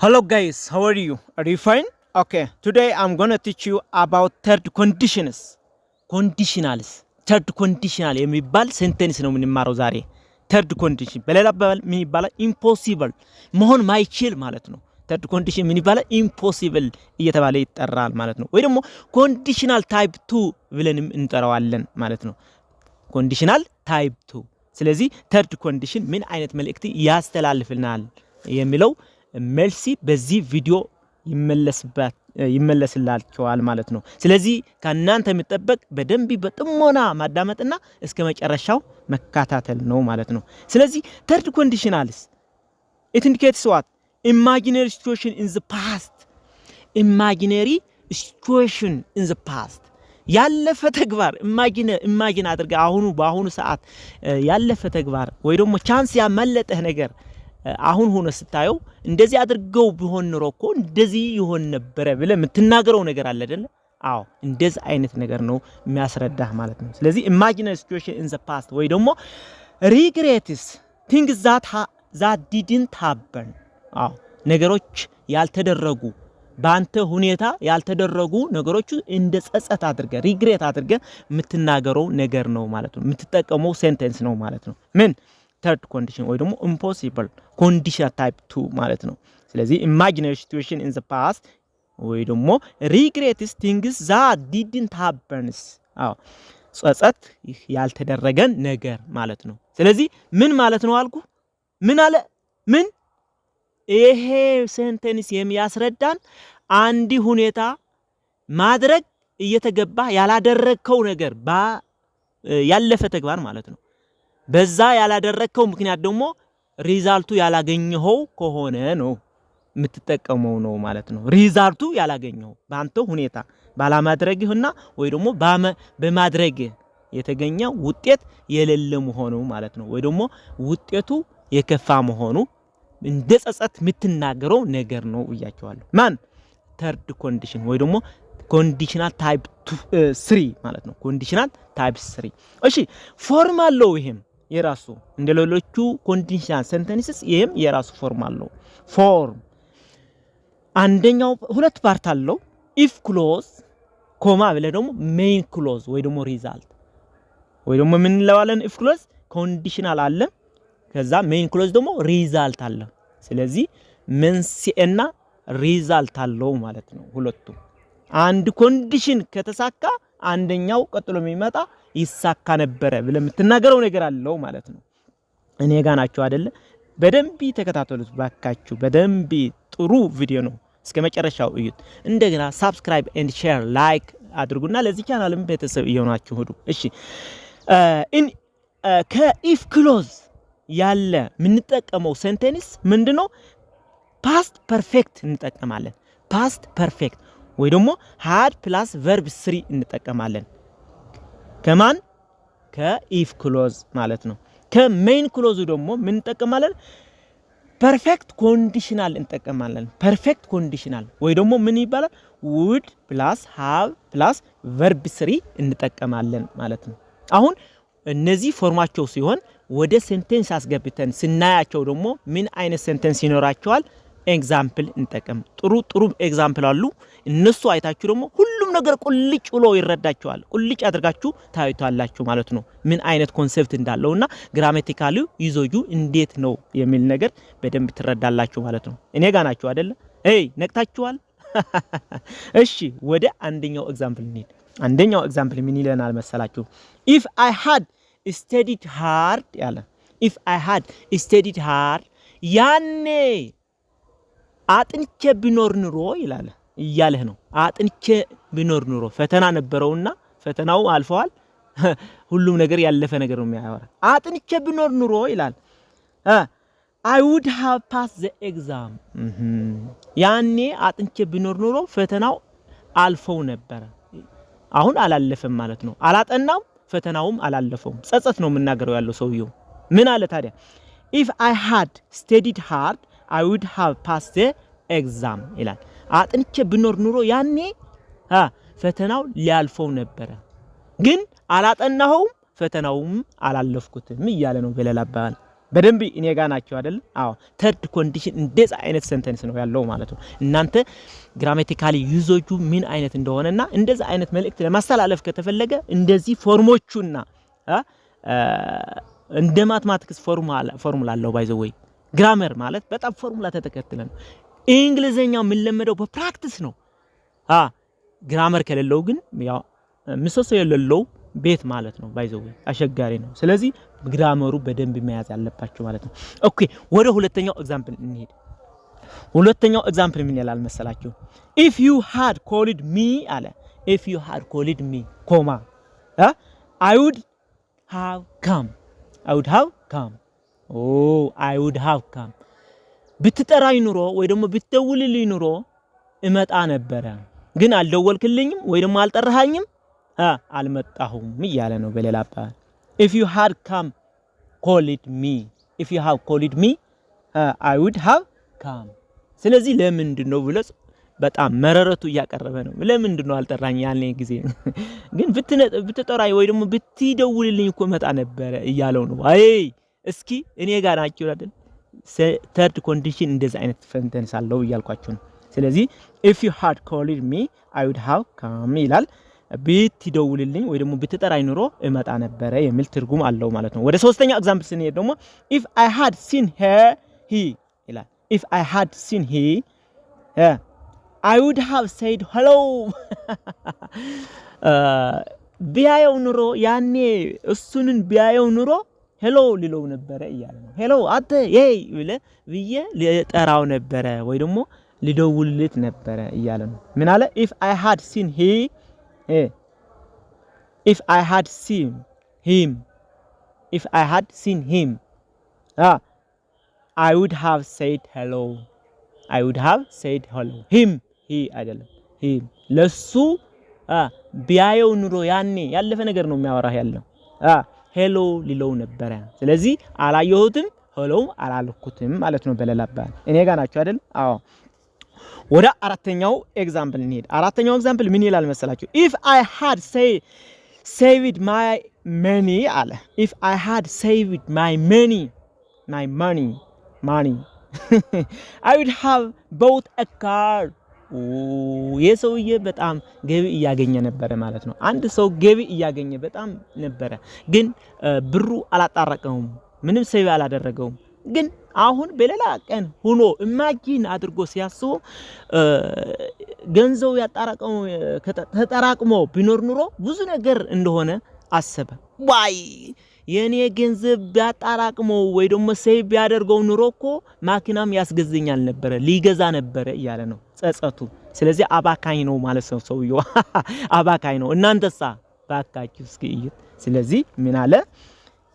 Hello guys, how are you? Are you fine? Okay, today I'm gonna teach you about third conditions. Conditionals. Third conditional የሚባል ሴንቴንስ ነው የምንማረው ዛሬ። third condition በሌላ አባባል ምን ይባላል? impossible መሆን ማይችል ማለት ነው። third condition ምን ይባላል? impossible እየተባለ ይጠራል ማለት ነው። ወይ ደግሞ conditional type 2 ብለንም እንጠራዋለን ማለት ነው። conditional type 2 ስለዚህ third condition ምን አይነት መልእክት ያስተላልፍልናል የሚለው መልሲ በዚህ ቪዲዮ ይመለስላችኋል ማለት ነው። ስለዚህ ከናንተ የሚጠበቅ በደንብ በጥሞና ማዳመጥና እስከ መጨረሻው መከታተል ነው ማለት ነው። ስለዚህ third conditionals it indicates what? Imaginary situation in the past. Imaginary situation in the past. ያለፈ ተግባር ኢማጂን አድርገ በአሁኑ ሰዓት ያለፈ ተግባር ወይ ደግሞ ቻንስ ያመለጠህ ነገር አሁን ሆነ ስታየው እንደዚህ አድርገው ቢሆን ኖሮ እኮ እንደዚህ ይሆን ነበር ብለ የምትናገረው ነገር አለ አይደል? አዎ እንደዚህ አይነት ነገር ነው የሚያስረዳህ ማለት ነው። ስለዚህ imaginary situation in the past ወይ ደግሞ regrets things that didn't happen. አዎ ነገሮች ያልተደረጉ ባንተ ሁኔታ ያልተደረጉ ነገሮች እንደ ጸጸት አድርገ ሪግሬት አድርገ የምትናገረው ነገር ነው ማለት ነው። የምትጠቀመው ሴንቴንስ ነው ማለት ነው። ምን third condition ወይ ደግሞ impossible condition type 2 ማለት ነው። ስለዚህ imaginary situation in the past ወይ ደግሞ regrets things that didn't happen. አዎ ጸጸት ያልተደረገን ነገር ማለት ነው። ስለዚህ ምን ማለት ነው አልኩ? ምን አለ? ምን ይሄ ሴንቴንስ የሚያስረዳን አንዲ ሁኔታ ማድረግ እየተገባ ያላደረከው ነገር ያለፈ ተግባር ማለት ነው። በዛ ያላደረከው ምክንያት ደግሞ ሪዛልቱ ያላገኘው ከሆነ ነው የምትጠቀመው ነው ማለት ነው። ሪዛልቱ ያላገኘው ባንተ ሁኔታ ባላማድረግህና ወይ ደግሞ በማድረግ የተገኘ ውጤት የሌለ መሆኑ ማለት ነው። ወይ ደግሞ ውጤቱ የከፋ መሆኑ እንደ ጸጸት የምትናገረው ነገር ነው እያቸዋለሁ። ማን third condition ወይ ደግሞ conditional type 3 ማለት ነው። conditional type 3 እሺ ፎርም አለው ይሄም የራሱ እንደሌሎቹ conditional sentences ይሄም የራሱ ፎርም አለው። ፎርም አንደኛው ሁለት ፓርት አለው። if clause ኮማ ብለ ደግሞ main clause ወይ ደግሞ result ወይ ደግሞ ምን እንለዋለን? if clause conditional አለ ከዛ main clause ደግሞ result አለ። ስለዚህ መንስኤና result አለው ማለት ነው። ሁለቱ አንድ ኮንዲሽን ከተሳካ አንደኛው ቀጥሎ የሚመጣ ይሳካ ነበር ብለ የምትናገረው ነገር አለው ማለት ነው። እኔ ጋር ናችሁ አይደለ? በደንብ ተከታተሉት ባካችሁ። በደንብ ጥሩ ቪዲዮ ነው። እስከ መጨረሻው እዩት። እንደገና subscribe and share like አድርጉና ለዚህ ቻናልም ቤተሰብ እየሆናችሁ ሁሉ እሺ ከኢፍ ክሎዝ ያለ ምንጠቀመው ሴንቴንስ ምንድነው? past perfect እንጠቀማለን። past perfect ወይ ደግሞ had plus verb 3 እንጠቀማለን። ከማን? ከኢፍ ክሎዝ ማለት ነው። ከሜን ክሎዝ ደግሞ ምን እንጠቀማለን? perfect conditional እንጠቀማለን። perfect conditional ወይ ደግሞ ምን ይባላል? would plus have plus verb 3 እንጠቀማለን ማለት ነው። አሁን እነዚህ ፎርማቸው ሲሆን ወደ ሴንቴንስ አስገብተን ስናያቸው ደግሞ ምን አይነት ሴንቴንስ ይኖራቸዋል? ኤግዛምፕል እንጠቀም። ጥሩ ኤግዛምፕል አሉ። እነሱ አይታችሁ ደግሞ ሁሉም ነገር ቁልጭ ብሎ ይረዳቸዋል። ቁልጭ አድርጋችሁ ታዩታላችሁ ማለት ነው። ምን አይነት ኮንሰፕት እንዳለውና ግራማቲካሊ ዩዞጁ እንዴት ነው የሚል ነገር በደንብ ትረዳላችሁ ማለት ነው። እኔ ጋር ናችሁ አይደለ? ነቅታችኋል? እሺ ወደ አንደኛው ኤግዛምፕል እንሂድ። አንደኛው ኤግዛምፕል ምን ይለናል መሰላችሁ? if I had studied hard ያለ if I had studied hard ያኔ አጥንቼ ቢኖር ኑሮ ይላል እያለህ ነው። አጥንቼ ቢኖር ኑሮ ፈተና ነበረውና ፈተናው አልፈዋል። ሁሉም ነገር ያለፈ ነገር ነው የሚያወራ። አጥንቼ ቢኖር ኑሮ ይላል I would have passed the exam. ያኔ አጥንቼ ቢኖር ኑሮ ፈተናው አልፈው ነበር። አሁን አላለፈም ማለት ነው። አላጠናም ፈተናውም አላለፈውም። ጸጸት ነው የምናገረው ያለው ሰውየው። ምን አለ ታዲያ? if I had studied hard I would have passed the exam ይላል። አጥንቼ ቢኖር ኑሮ ያኔ ፈተናው ሊያልፈው ነበር። ግን አላጠናሁም ፈተናውም አላለፍኩትም እያለ ነው በሌላ አባባል። በደንብ እኔ ጋር ናቸው አይደል? አዎ ተርድ ኮንዲሽን እንደዛ አይነት ሰንተንስ ነው ያለው ማለት ነው። እናንተ ግራማቲካሊ ዩዞቹ ምን አይነት እንደሆነና እንደዛ አይነት መልእክት ለማስተላለፍ ከተፈለገ እንደዚህ ፎርሞቹና እንደ ማትማቲክስ ፎርሙላ አለው ባይ ዘ ወይ ግራመር ማለት በጣም ፎርሙላ ተተከትለ ነው። እንግሊዘኛው ምን ለመደው በፕራክቲስ ነው። ግራመር ከሌለው ግን ያው ምሰሶ የሌለው ቤት ማለት ነው ባይ ዘ ወይ አሸጋሪ ነው። ስለዚህ ግራመሩ በደንብ መያዝ አለባችሁ ማለት ነው። ኦኬ ወደ ሁለተኛው ኤግዛምፕል እንሄድ። ሁለተኛው ኤግዛምፕል ምን ይላል መሰላችሁ? if you had called me አለ if you had called me ኮማ I would have come I would have come I would have come ብትጠራኝ ኑሮ ወይ ደግሞ ብትደውልልኝ ኑሮ እመጣ ነበር ግን አልደወልክልኝም ወይ ደግሞ አልጠራኸኝም አልመጣሁም እያለ ነው በሌላ አባባል if you had come called me if you have called me I would have come ስለዚህ ለምንድነው ብለጽ በጣም መረረቱ እያቀረበ ነው ለምንድነው አልጠራኝ ያለ ጊዜ ግን ብትጠራኝ ወይ ደግሞ ብትደውልልኝ እኮ መጣ ነበር እያለው ነው አይ እስኪ እኔ ጋር ናችሁ አይደል third condition እንደዛ አይነት ሰንተንስ አለው እያልኳችሁ ነው ስለዚህ if you had called me I would have come ይላል ብትደውልልኝ ወይ ደግሞ ብትጠራኝ ኑሮ እመጣ ነበር የሚል ትርጉም አለው ማለት ነው ወደ ሶስተኛው ኤግዛምፕል ስንሄድ ደግሞ if I had seen her he ይላል if I had seen he I would have said hello ቢያየው ኑሮ ያኔ እሱንን ቢያየው ኑሮ ሄሎ ሊለው ነበር እያለ ነው ሄሎ አተ ይይ ብዬ ሊጠራው ነበር ወይ ደግሞ ሊደውልለት ነበር እያለ ነው ምን አለ if I had seen he if I had seen him if I had seen him I would have said hello I would have said hello him he አይደለም him ለሱ ቢያየው ኑሮ ያኔ ያለፈ ነገር ነው የሚያወራው ያለው ሄሎ ሊለው ነበር ስለዚህ አላየሁትም ሄሎ አላልኩትም ማለት ነው በለላባ እኔ ጋር ናችሁ አይደል አዎ ወደ አራተኛው ኤግዛምፕል እንሄድ አራተኛው ኤግዛምፕል ምን ይላል መሰላችሁ if I had saved my money አለ if I had saved my money I would have bought a car የሰውዬ በጣም ገቢ እያገኘ ነበር ማለት ነው አንድ ሰው ገቢ እያገኘ በጣም ነበር ግን ብሩ አላጣራቀውም ምንም ሴቭ አላደረገውም ግን አሁን በሌላ ቀን ሆኖ ኢማጂን አድርጎ ሲያስበው ገንዘው ያጣራቀው ተጠራቅሞ ቢኖር ኑሮ ብዙ ነገር እንደሆነ አሰበ ዋይ የኔ ገንዘብ ያጣራቅሞ ወይ ደግሞ ሴቭ ቢያደርገው ኑሮኮ ማኪናም ያስገዘኛል ነበር ሊገዛ ነበር እያለ ነው ጸጸቱ ስለዚህ አባካኝ ነው ማለት ነው ሰውየው አባካኝ ነው እናንተሳ ባካችሁ እስኪ ስለዚህ ምን አለ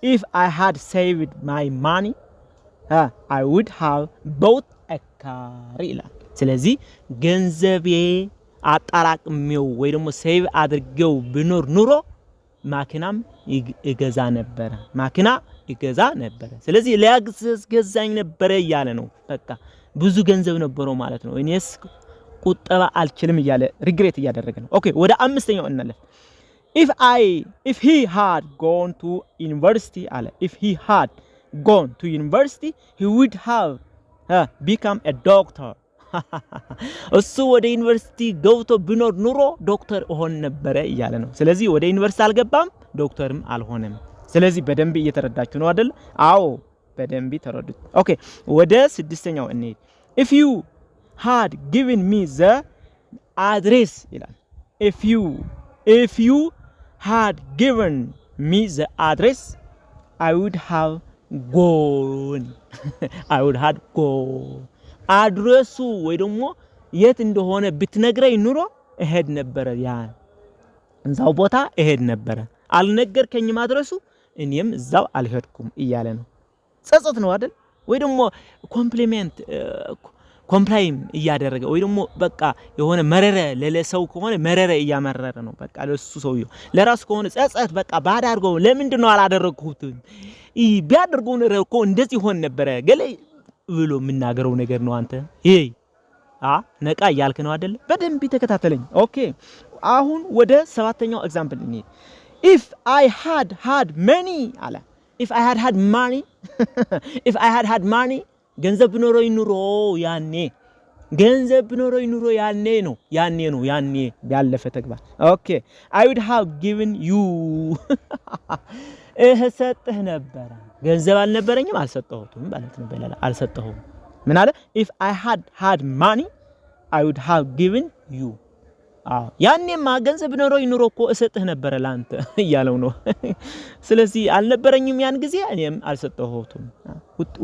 if I had saved my money I would have bought a car ይላል ስለዚህ ገንዘቤ አጣራቅሜው ወይ ደግሞ ሴቭ አድርገው ቢኖር ኑሮ ማኪናም ይገዛ ነበር ማኪና ይገዛ ነበር ስለዚህ ሊያስገዛኝ ነበር እያለ ነው በቃ ብዙ ገንዘብ ነበረው ማለት ነው እኔስ ቁጠባ አልችልም እያለ ሪግሬት እያደረገ ነው ኦኬ ወደ አምስተኛው እናለፍ if he had gone to university አለ if he had gone to university he would have become a doctor እሱ ወደ ዩኒቨርሲቲ ገብቶ ቢኖር ኑሮ ዶክተር ሆን ነበር እያለ ነው ስለዚህ ወደ ዩኒቨርሲቲ አልገባም ዶክተርም አልሆነም ስለዚህ በደንብ እየተረዳችሁ ነው አይደል አዎ በደንብ ተረዱት ኦኬ ወደ ስድስተኛው እንሂድ if you had given me the address ይላል if you had given me the address I would have gone I would have gone አድሬሱ ወይ ደግሞ የት እንደሆነ ብትነግረኝ ኑሮ እሄድ ነበር ያ እንዛው ቦታ እሄድ ነበር አልነገርከኝም አድሬሱ እኔም እዛው አልሄድኩም እያለ ነው ጸጸት ነው አይደል ወይ ደግሞ ኮምፕሊሜንት ኮምፕላይም እያደረገ ወይ ደግሞ በቃ የሆነ መረረ ለለሰው ከሆነ መረረ እያመረረ ነው በቃ ለሱ ሰውየው ለራሱ ከሆነ ጸጸት በቃ ባዳርገው ለምንድነው አላደረኩትም ቢያደርገው ነው እኮ እንደዚህ ሆነ ነበር ገለ ብሎ ምናገረው ነገር ነው አንተ ይሄ ነቃ ያልከ ነው አይደል በደንብ ተከታተለኝ ኦኬ አሁን ወደ ሰባተኛው ኤግዛምፕል እንሂድ if I had money አለ if I had money if I had had money ገንዘብ ቢኖረኝ ኑሮ ያኔ ገንዘብ ቢኖረኝ ኑሮ ያኔ ነው ያለፈ ተግባር ኦኬ I would have given you እሰጥህ ነበር ገንዘብ አልነበረኝም አልሰጠሁትም ማለት ነው በለላ አልሰጠሁም ምን አለ if I had money I would have given you ያኔማ ገንዘብ ቢኖረኝ ኑሮ እኮ እሰጥህ ነበር ላንተ እያለው ነው ስለዚህ አልነበረኝም ያን ጊዜ እኔም አልሰጠሁትም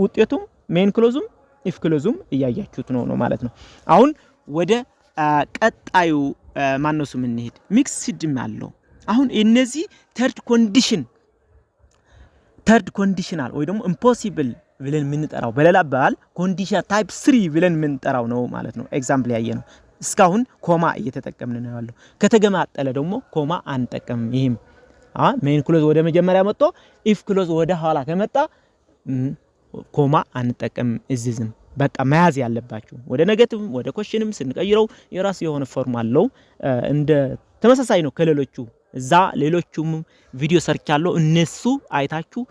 ውጤቱም ሜን ክሎዙም ኢፍ ክሎዙም እያያችሁት ነው ማለት ነው አሁን ወደ ቀጣዩ ማነሱ ምን ሄድ ሚክስድ አለው አሁን እነዚህ ተርድ ኮንዲሽናል ወይ ደግሞ ኢምፖሲብል ብለን ምንጠራው በሌላ ባል ኮንዲሽን ታይፕ 3 ብለን ምንጠራው ነው ማለት ነው ኤግዛምፕል ያየነው እስካሁን ኮማ እየተጠቀምን ነው ያለው ከተገማጠለ ደግሞ ኮማ አንጠቀም ይሄም ሜን ክሎዝ ወደ መጀመሪያ መጥቶ ኢፍ ክሎዝ ወደ ኋላ ከመጣ ኮማ አንጠቀም እዝዝም በቃ መያዝ ያለባችሁ ወደ ኔጌቲቭ ወደ ኮሽንም ስንቀይረው የራሱ የሆነ ፎርም አለው እንደ ተመሳሳይ ነው ከሌሎቹ እዛ ሌሎቹም ቪዲዮ ሰርቻለሁ እነሱ አይታችሁ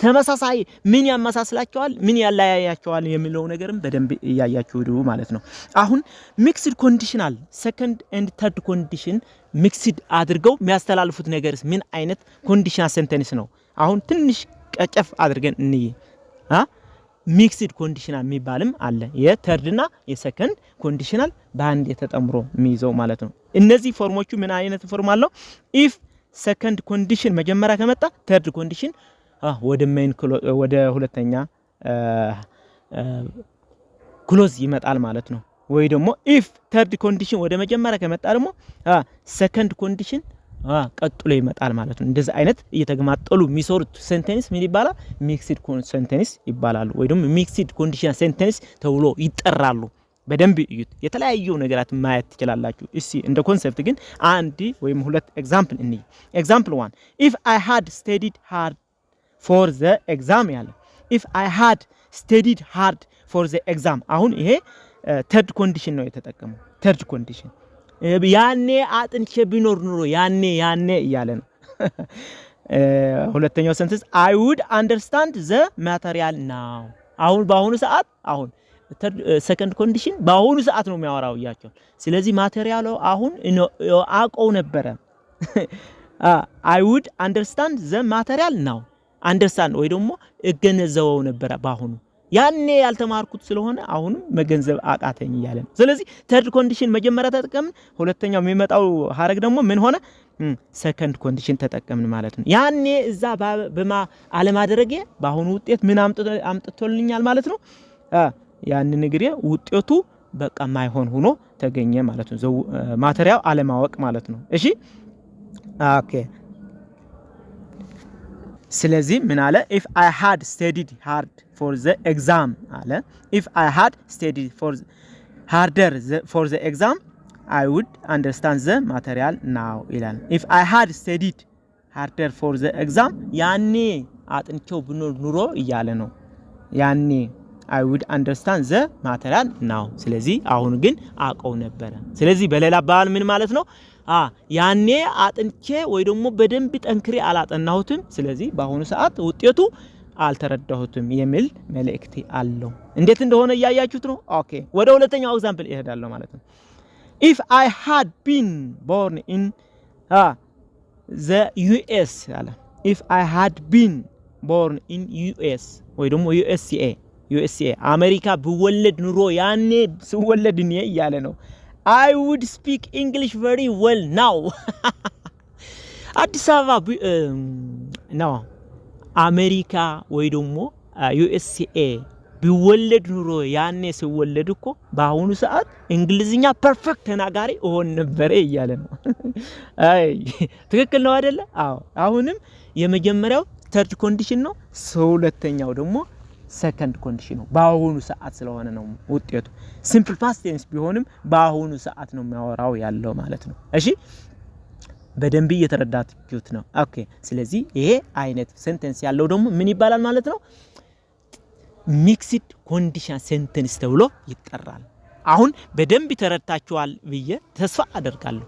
ተመሳሳይ ምን ያመሳስላቸዋል ምን ያለያያቸዋል የሚለው ነገርም በደንብ ያያችሁ ሄዱ ማለት ነው አሁን ሚክስድ ኮንዲሽናል ሰከንድ ኤንድ ተርድ ኮንዲሽን ሚክስድ አድርገው የሚያስተላልፉት ነገርስ ምን አይነት ኮንዲሽናል ሴንተንስ ነው አሁን ትንሽ ቀጨፍ አድርገን እንይ ሚክስድ ኮንዲሽናል የሚባልም አለ የተርድና የሰከንድ ኮንዲሽናል በአንድ የተጠምሮ የሚይዘው ማለት ነው እነዚህ ፎርሞቹ ምን አይነት ፎርም አለው ኢፍ ሰከንድ ኮንዲሽን መጀመሪያ ከመጣ ተርድ ኮንዲሽን ወደ ሜን ወደ ሁለተኛ ክሎዝ ይመጣል ማለት ነው ወይ ደግሞ ኢፍ ተርድ ኮንዲሽን ወደ መጀመሪያ ከመጣ ደግሞ ሰከንድ ኮንዲሽን ቀጥሎ ይመጣል ማለት ነው እንደዚህ አይነት እየተገማጠሉ የሚሰሩት ሴንቴንስ ምን ይባላል ሚክስድ ሴንቴንስ ይባላሉ ወይ ደግሞ ሚክስድ ኮንዲሽናል ሴንቴንስ ተብሎ ይጠራሉ በደንብ እዩት የተለያዩ ነገራት ማየት ትችላላችሁ እሺ እንደ ኮንሰፕት ግን አንድ ወይም ሁለት ኤግዛምፕል እንይ ኤግዛምፕል 1 if I had studied hard for the exam ያለ if I had studied hard for the exam አሁን ይሄ third condition ነው የተጠቀመው third condition ያኔ አጥንቼ ቢኖር ኑሮ ያኔ እያለ ነው ሁለተኛው ሴንተንስ I would understand the material now አሁን በአሁኑ ሰዓት አሁን ሰከንድ ኮንዲሽን በአሁኑ ሰዓት ነው የሚያወራው ያቸው ስለዚህ ማቴሪያሉ አሁን አቆው ነበር I would understand the material now አንደርስታንድ ወይ ደግሞ እገነዘበው ነበር ባሁኑ ያኔ ያልተማርኩት ስለሆነ አሁን መገንዘብ አቃተኝ ይያለ ስለዚህ ተርድ ኮንዲሽን መጀመሪያ ተጠቀምን ሁለተኛው የሚመጣው ሐረግ ደግሞ ምን ሆነ ሰከንድ ኮንዲሽን ተጠቀምን ማለት ነው ያኔ እዛ በማ አለማድረጌ ባሁኑ ውጤት ምን አምጥቶልኛል ማለት ነው ያን ንግሬ ውጤቱ በቃ ማይሆን ሆኖ ተገኘ ማለት ነው ማቴሪያል አለማወቅ ማለት ነው እሺ ኦኬ ስለዚህ ምን አለ if I had studied hard for the exam አለ if I had studied harder for the exam I would understand the material now ይላል if I had studied harder for the exam ያኔ አጥንቼው ብኖር ኑሮ እያለ ነው ያኔ I would understand the material now ስለዚህ አሁን ግን አቀው ነበር ስለዚህ በሌላ ባል ምን ማለት ነው ያኔ አጥንቼ ወይ ደግሞ በደንብ ጠንክሬ አላጠናሁትም ስለዚህ በአሁኑ ሰዓት ውጤቱ አልተረዳሁትም የሚል መልእክት አለው እንዴት እንደሆነ ያያችሁት ነው ኦኬ ወደ ሁለተኛው ኤግዛምፕል ይሄዳለሁ ማለት ነው if I had been born in the US አለ if I had been born in US ወይ ደግሞ USA አሜሪካ ብወለድ ኑሮ ያኔ ስወለድ እኔ ያለ ነው I would speak English very well now አዲስ አበባ ነው አሜሪካ ወይ ደግሞ USA ቢወለድ ኑሮ ያኔ ስወለድ እኮ በአሁኑ ሰዓት እንግሊዝኛ ፐርፌክት ተናጋሪ ሆን ነበር ይያለ ነው አይ ትክክል ነው አይደለ አዎ አሁንም የመጀመሪያው ተርድ ኮንዲሽን ነው ሁለተኛው ደግሞ ሰከንድ ኮንዲሽን ነው በአሁኑ ሰዓት ስለሆነ ነው ውጤቱ ሲምፕል ፓስት ቴንስ ቢሆንም በአሁኑ ሰዓት ነው የሚያወራው ያለው ማለት ነው እሺ በደንብ እየተረዳችሁት ነው ኦኬ ስለዚህ ይሄ አይነት ሴንተንስ ያለው ደግሞ ምን ይባላል ማለት ነው ሚክስድ ኮንዲሽን ሴንተንስ ተብሎ ይጠራል አሁን በደንብ ተረድታችኋል ብዬ ተስፋ አደርጋለሁ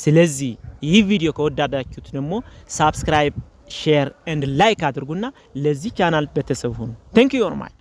ስለዚህ ይህ ቪዲዮ ከወደዳችሁት ደግሞ ሰብስክራይብ ሼር ኤንድ ላይክ አድርጉና ለዚህ ቻናል ቤተሰብ ሁኑ። ቴንክ ዩ ቬሪ ማች